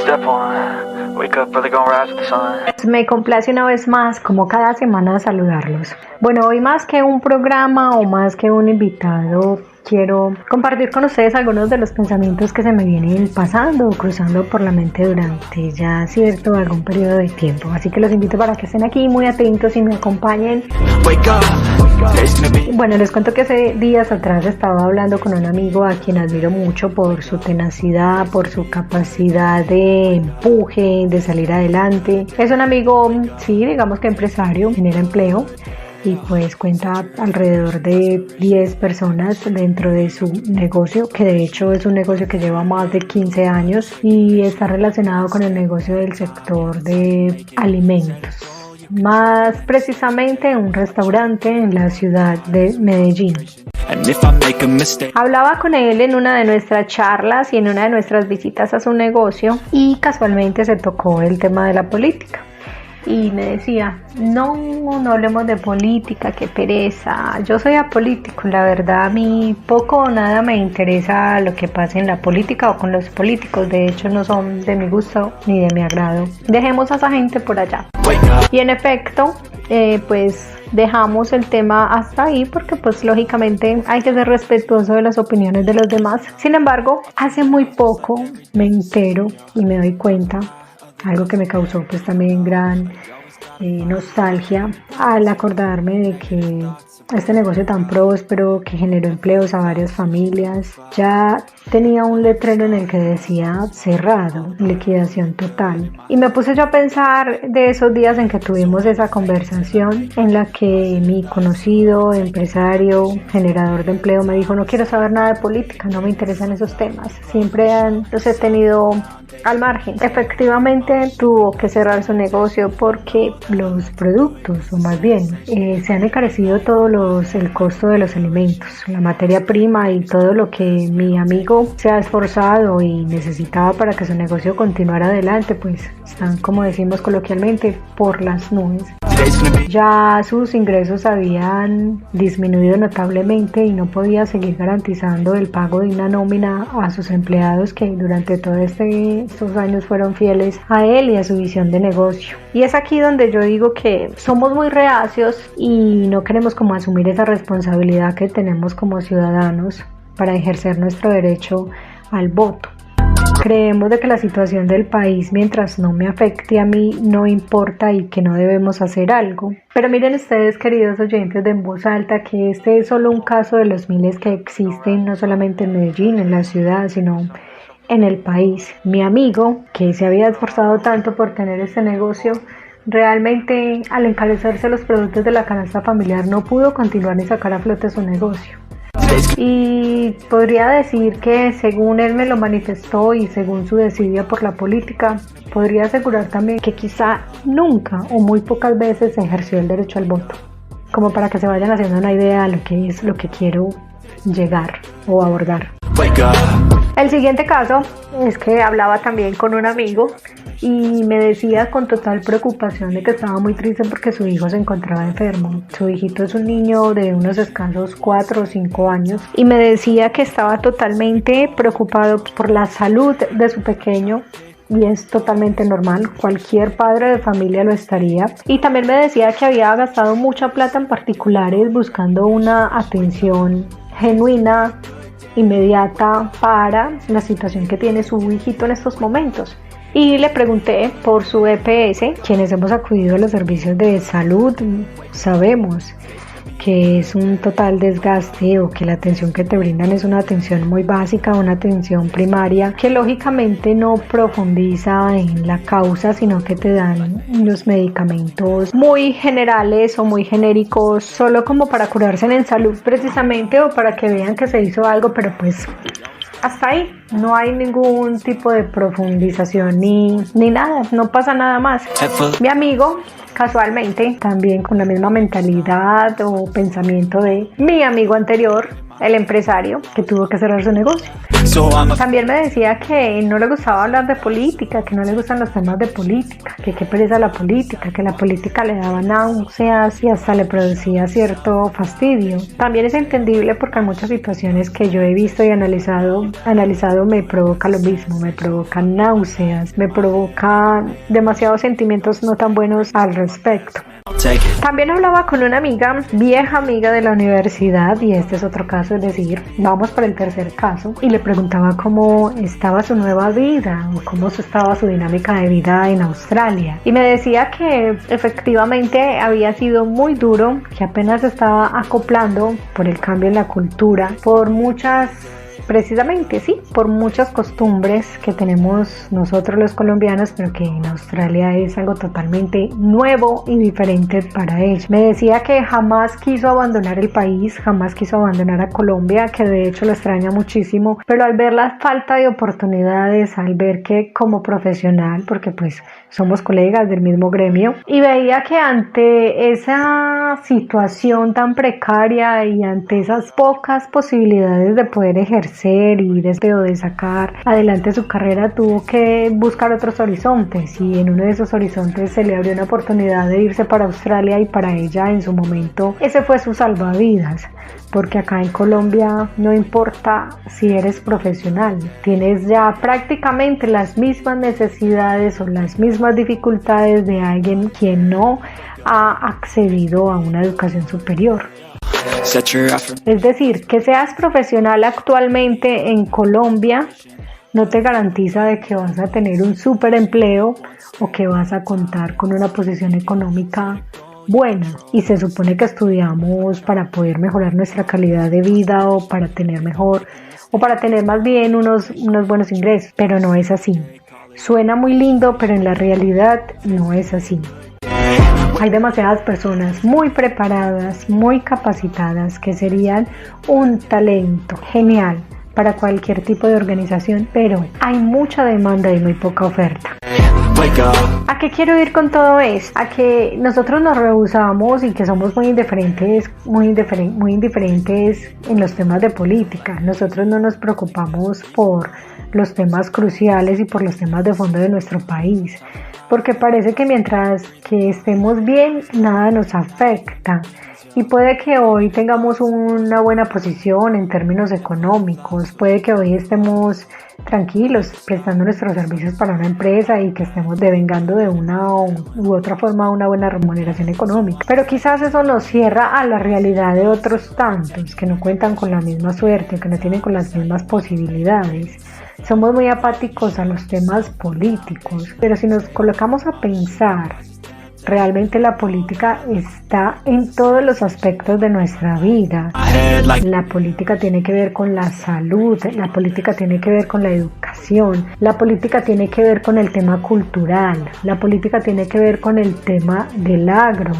Step one, wake up, really gonna rise with the sun. Me complace una vez más, como cada semana, saludarlos. Bueno, hoy más que un programa o más que un invitado, quiero compartir con ustedes algunos de los pensamientos que se me vienen pasando o cruzando por la mente durante ya algún periodo de tiempo. Así que los invito para que estén aquí muy atentos y me acompañen. Bueno, les cuento que hace días atrás estaba hablando con un amigo a quien admiro mucho por su tenacidad, por su capacidad de empuje, de salir adelante. Es un amigo, sí, digamos que empresario, genera empleo. Y pues cuenta alrededor de 10 personas dentro de su negocio, que de hecho es un negocio que lleva más de 15 años y está relacionado con el negocio del sector de alimentos. Más precisamente un restaurante en la ciudad de Medellín. Hablaba con él en una de nuestras charlas y en una de nuestras visitas a su negocio y casualmente se tocó el tema de la política. Y me decía, no hablemos de política, qué pereza, yo soy apolítico, la verdad a mí poco o nada me interesa lo que pase en la política o con los políticos, de hecho no son de mi gusto ni de mi agrado, dejemos a esa gente por allá. Y en efecto, pues dejamos el tema hasta ahí porque pues lógicamente hay que ser respetuoso de las opiniones de los demás. Sin embargo, hace muy poco me entero y me doy cuenta, algo que me causó pues también gran nostalgia al acordarme de que este negocio tan próspero que generó empleos a varias familias ya tenía un letrero en el que decía cerrado, liquidación total. Y me puse yo a pensar de esos días en que tuvimos esa conversación en la que mi conocido empresario, generador de empleo, me dijo: no quiero saber nada de política, no me interesan esos temas, siempre los he tenido al margen. Efectivamente tuvo que cerrar su negocio porque los productos, o más bien, se han encarecido el costo de los alimentos, la materia prima y todo lo que mi amigo se ha esforzado y necesitaba para que su negocio continuara adelante, pues están, como decimos coloquialmente, por las nubes. Ya sus ingresos habían disminuido notablemente y no podía seguir garantizando el pago de una nómina a sus empleados que durante todos estos años fueron fieles a él y a su visión de negocio. Y es aquí donde yo digo que somos muy reacios y no queremos como asumir esa responsabilidad que tenemos como ciudadanos para ejercer nuestro derecho al voto. Creemos de que la situación del país, mientras no me afecte a mí, no importa y que no debemos hacer algo. Pero miren ustedes, queridos oyentes de En Voz Alta, que este es solo un caso de los miles que existen, no solamente en Medellín, en la ciudad, sino en el país. Mi amigo, que se había esforzado tanto por tener este negocio, realmente al encarecerse los productos de la canasta familiar no pudo continuar ni sacar a flote su negocio. Y podría decir que según él me lo manifestó y según su desidia por la política, podría asegurar también que quizá nunca o muy pocas veces ejerció el derecho al voto, como para que se vayan haciendo una idea de lo que es lo que quiero llegar o abordar. El siguiente caso es que hablaba también con un amigo y me decía con total preocupación de que estaba muy triste porque su hijo se encontraba enfermo. Su hijito es un niño de unos escasos 4 o 5 años y me decía que estaba totalmente preocupado por la salud de su pequeño. Y es totalmente normal, cualquier padre de familia lo estaría. Y también me decía que había gastado mucha plata en particulares buscando una atención genuina, inmediata para la situación que tiene su hijito en estos momentos. Y le pregunté por su EPS. Quienes hemos acudido a los servicios de salud sabemos que es un total desgaste o que la atención que te brindan es una atención muy básica, una atención primaria que lógicamente no profundiza en la causa, sino que te dan los medicamentos muy generales o muy genéricos solo como para curarse en salud precisamente o para que vean que se hizo algo, pero pues hasta ahí no hay ningún tipo de profundización ni nada, no pasa nada más. Mi amigo, casualmente, también con la misma mentalidad o pensamiento de mi amigo anterior, el empresario que tuvo que cerrar su negocio. También me decía que no le gustaba hablar de política, que no le gustan los temas de política, que qué pereza la política, que la política le daba náuseas y hasta le producía cierto fastidio. También es entendible porque en muchas situaciones que yo he visto y analizado me provoca lo mismo, me provoca náuseas, me provoca demasiados sentimientos no tan buenos al respecto. También hablaba con una amiga, vieja amiga de la universidad, y este es otro caso, es decir, vamos para el tercer caso, y le preguntaba cómo estaba su nueva vida o cómo estaba su dinámica de vida en Australia. Y me decía que efectivamente había sido muy duro, que apenas estaba acoplando por el cambio en la cultura, por muchas... Precisamente, sí, por muchas costumbres que tenemos nosotros los colombianos, pero que en Australia es algo totalmente nuevo y diferente para ellos. Me decía que jamás quiso abandonar el país, jamás quiso abandonar a Colombia, que de hecho lo extraña muchísimo, pero al ver la falta de oportunidades, al ver que como profesional, porque pues somos colegas del mismo gremio, y veía que ante esa situación tan precaria y ante esas pocas posibilidades de poder ejercer y de sacar adelante su carrera, tuvo que buscar otros horizontes, y en uno de esos horizontes se le abrió una oportunidad de irse para Australia, y para ella en su momento ese fue su salvavidas, porque acá en Colombia no importa si eres profesional, tienes ya prácticamente las mismas necesidades o las mismas dificultades de alguien quien no ha accedido a una educación superior. Es decir, que seas profesional actualmente en Colombia no te garantiza de que vas a tener un súper empleo o que vas a contar con una posición económica buena, y se supone que estudiamos para poder mejorar nuestra calidad de vida o para tener mejor o para tener más bien unos buenos ingresos, pero no es así. Suena muy lindo, pero en la realidad no es así. Hay demasiadas personas muy preparadas, muy capacitadas, que serían un talento genial para cualquier tipo de organización, pero hay mucha demanda y muy poca oferta. ¿A qué quiero ir con todo esto? A que nosotros nos rehusamos y que somos muy indiferentes en los temas de política. Nosotros no nos preocupamos por los temas cruciales y por los temas de fondo de nuestro país, porque parece que mientras que estemos bien, nada nos afecta. Y puede que hoy tengamos una buena posición en términos económicos, puede que hoy estemos tranquilos prestando nuestros servicios para una empresa y que estemos devengando de una u otra forma una buena remuneración económica. Pero quizás eso nos cierra a la realidad de otros tantos que no cuentan con la misma suerte, que no tienen con las mismas posibilidades. Somos muy apáticos a los temas políticos, pero si nos colocamos a pensar, realmente la política está en todos los aspectos de nuestra vida. La política tiene que ver con la salud, la política tiene que ver con la educación, la política tiene que ver con el tema cultural, la política tiene que ver con el tema del agro,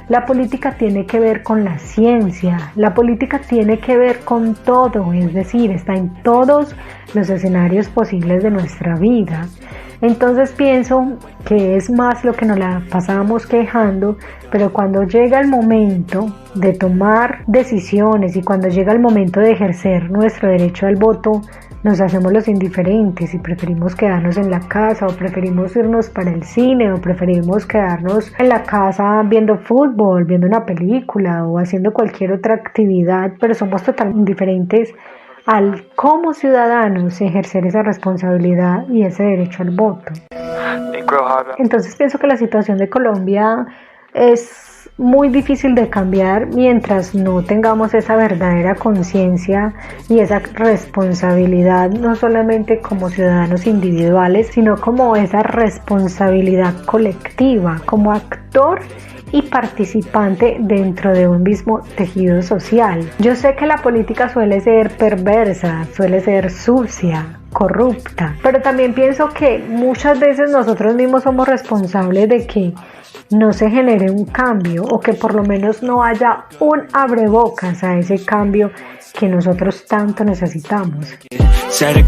la política tiene que ver con la ciencia, la política tiene que ver con todo, es decir, está en todos los escenarios posibles de nuestra vida. Entonces pienso que es más lo que nos la pasábamos quejando, pero cuando llega el momento de tomar decisiones y cuando llega el momento de ejercer nuestro derecho al voto, nos hacemos los indiferentes y preferimos quedarnos en la casa, o preferimos irnos para el cine, o preferimos quedarnos en la casa viendo fútbol, viendo una película o haciendo cualquier otra actividad, pero somos totalmente indiferentes al como ciudadanos ejercer esa responsabilidad y ese derecho al voto. Entonces pienso que la situación de Colombia es muy difícil de cambiar mientras no tengamos esa verdadera conciencia y esa responsabilidad, no solamente como ciudadanos individuales, sino como esa responsabilidad colectiva, como actor y participante dentro de un mismo tejido social. Yo sé que la política suele ser perversa, suele ser sucia, corrupta, pero también pienso que muchas veces nosotros mismos somos responsables de que no se genere un cambio, o que por lo menos no haya un abrebocas a ese cambio que nosotros tanto necesitamos.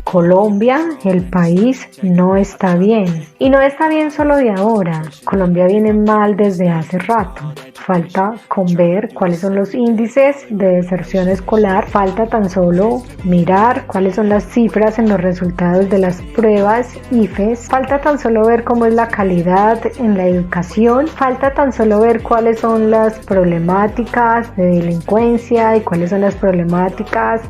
Colombia, el país, no está bien, y no está bien solo de ahora. Colombia viene mal desde hace rato. falta con ver cuáles son los índices de deserción escolar, falta tan solo mirar cuáles son las cifras en los resultados de las pruebas IFES, falta tan solo ver cómo es la calidad en la educación, falta tan solo ver cuáles son las problemáticas de delincuencia y cuáles son las problemáticas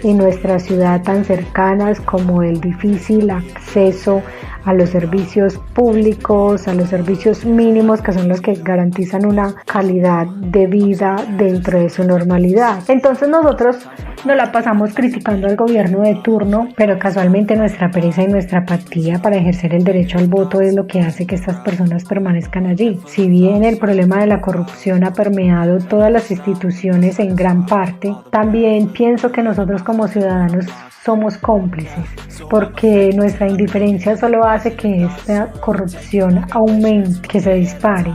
en nuestra ciudad tan cercanas como el difícil acceso a los servicios públicos, a los servicios mínimos que son los que garantizan una calidad de vida dentro de su normalidad. Entonces nosotros nos la pasamos criticando al gobierno de turno, pero casualmente nuestra pereza y nuestra apatía para ejercer el derecho al voto es lo que hace que estas personas permanezcan allí. Si bien el problema de la corrupción ha permeado todas las instituciones en gran parte, también pienso que nosotros como ciudadanos somos cómplices, porque nuestra indiferencia solo hace que esta corrupción aumente, que se dispare.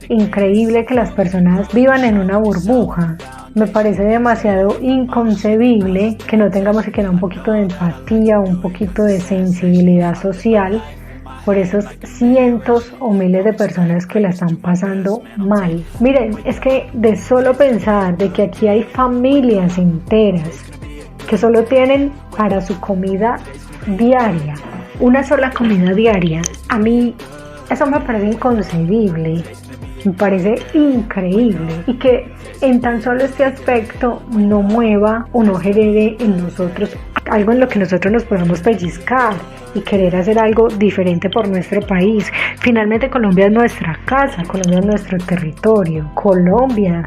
Increíble que las personas vivan en una burbuja. Me parece demasiado inconcebible que no tengamos siquiera un poquito de empatía, un poquito de sensibilidad social por esos cientos o miles de personas que la están pasando mal. Miren, es que de solo pensar de que aquí hay familias enteras que solo tienen para su comida diaria, una sola comida diaria, a mí eso me parece inconcebible, me parece increíble, y que en tan solo este aspecto no mueva o no genere en nosotros algo en lo que nosotros nos podamos pellizcar y querer hacer algo diferente por nuestro país. Finalmente Colombia es nuestra casa, Colombia es nuestro territorio, Colombia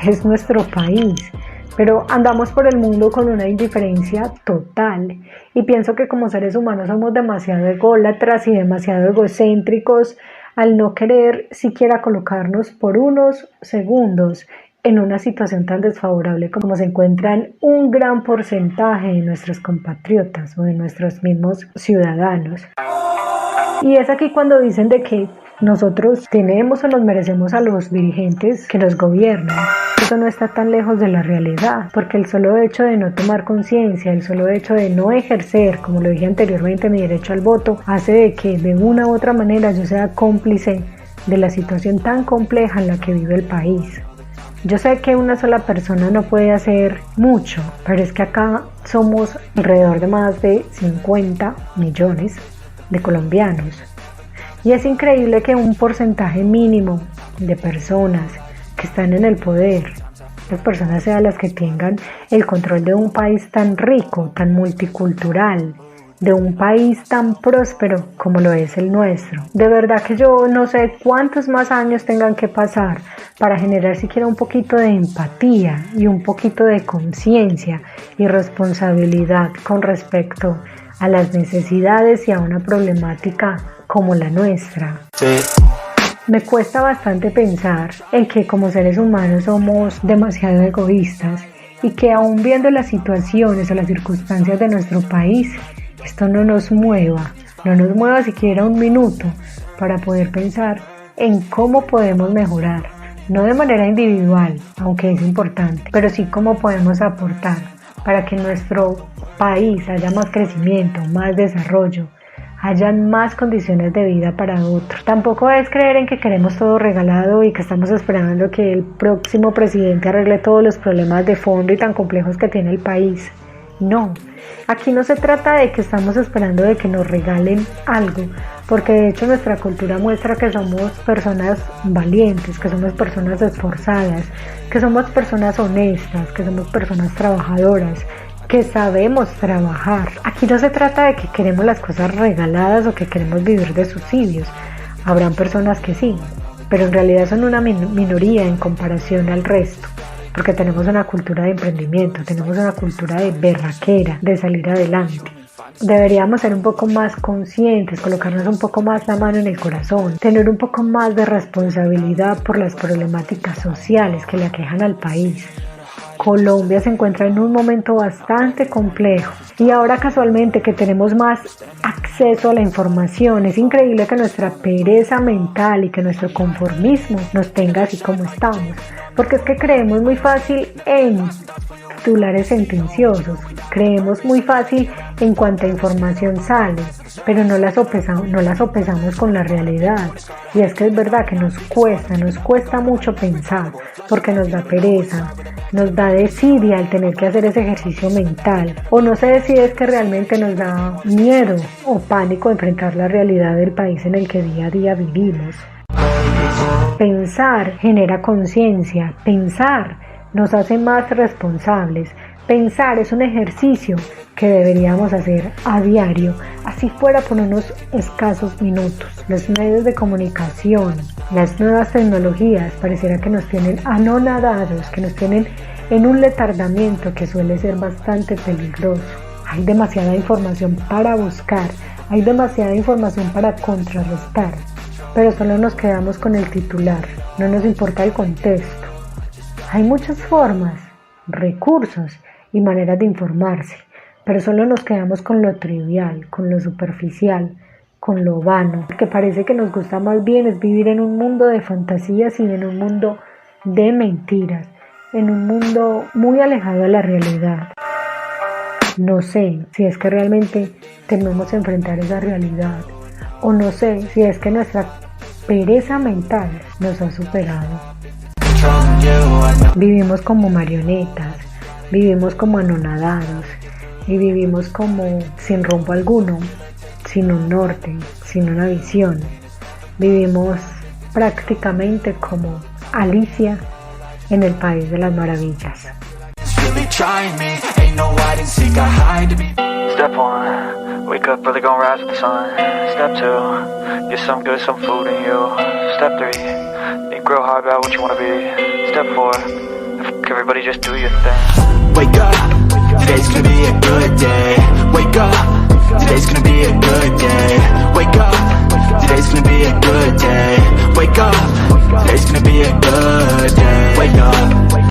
es nuestro país. Pero andamos por el mundo con una indiferencia total, y pienso que como seres humanos somos demasiado ególatras y demasiado egocéntricos al no querer siquiera colocarnos por unos segundos en una situación tan desfavorable como se encuentran un gran porcentaje de nuestros compatriotas o de nuestros mismos ciudadanos. Y es aquí cuando dicen de que nosotros tenemos o nos merecemos a los dirigentes que nos gobiernan. Eso no está tan lejos de la realidad, porque el solo hecho de no tomar conciencia, el solo hecho de no ejercer, como lo dije anteriormente, mi derecho al voto, hace de que de una u otra manera yo sea cómplice de la situación tan compleja en la que vive el país. Yo sé que una sola persona no puede hacer mucho, pero es que acá somos alrededor de más de 50 millones de colombianos. Y es increíble que un porcentaje mínimo de personas que están en el poder, las personas sean las que tengan el control de un país tan rico, tan multicultural, de un país tan próspero como lo es el nuestro. De verdad que yo no sé cuántos más años tengan que pasar para generar siquiera un poquito de empatía y un poquito de conciencia y responsabilidad con respecto a las necesidades y a una problemática como la nuestra. Sí. Me cuesta bastante pensar en que como seres humanos somos demasiado egoístas y que aún viendo las situaciones o las circunstancias de nuestro país, esto no nos mueva siquiera un minuto para poder pensar en cómo podemos mejorar, no de manera individual, aunque es importante, pero sí cómo podemos aportar para que en nuestro país haya más crecimiento, más desarrollo, hayan más condiciones de vida para otros. Tampoco es creer en que queremos todo regalado y que estamos esperando que el próximo presidente arregle todos los problemas de fondo y tan complejos que tiene el país. No, aquí no se trata de que estamos esperando de que nos regalen algo, porque de hecho nuestra cultura muestra que somos personas valientes, que somos personas esforzadas, que somos personas honestas, que somos personas trabajadoras, que sabemos trabajar. Aquí no se trata de que queremos las cosas regaladas o que queremos vivir de subsidios. Habrán personas que sí, pero en realidad son una minoría en comparación al resto, porque tenemos una cultura de emprendimiento, tenemos una cultura de berraquera, de salir adelante. Deberíamos ser un poco más conscientes, colocarnos un poco más la mano en el corazón, tener un poco más de responsabilidad por las problemáticas sociales que le aquejan al país. Colombia se encuentra en un momento bastante complejo y ahora casualmente que tenemos más acceso a la información, es increíble que nuestra pereza mental y que nuestro conformismo nos tenga así como estamos, porque es que creemos muy fácil en titulares sentenciosos, creemos muy fácil en cuanta información sale, pero no la sopesamos con la realidad. Y es que es verdad que nos cuesta mucho pensar, porque nos da pereza, nos da desidia el tener que hacer ese ejercicio mental, o no sé si es que realmente nos da miedo o pánico enfrentar la realidad del país en el que día a día vivimos. Pensar genera conciencia, pensar nos hace más responsables. Pensar es un ejercicio que deberíamos hacer a diario, así fuera por unos escasos minutos. Los medios de comunicación, las nuevas tecnologías pareciera que nos tienen anonadados, que nos tienen en un letardamiento que suele ser bastante peligroso. Hay demasiada información para buscar, hay demasiada información para contrarrestar, pero solo nos quedamos con el titular, no nos importa el contexto. Hay muchas formas, recursos y maneras de informarse, pero solo nos quedamos con lo trivial, con lo superficial, con lo vano, porque parece que nos gusta más bien es vivir en un mundo de fantasías y en un mundo de mentiras, en un mundo muy alejado de la realidad. No sé si es que realmente tememos enfrentar esa realidad, o no sé si es que nuestra pereza mental nos ha superado. Vivimos como marionetas, vivimos como anonadados y vivimos como sin rumbo alguno, sin un norte, sin una visión. Vivimos prácticamente como Alicia en el País de las Maravillas. Step 1, wake up early, gonna rise with the sun. Step 2, get some good, some food in you. Step 3, think real hard about what you wanna be. Step 4, everybody just do your thing. Wake up, today's gonna be a good day. Wake up, today's gonna be a good day. Wake up, today's gonna be a good day. Wake up, today's gonna be a good day. Wake up.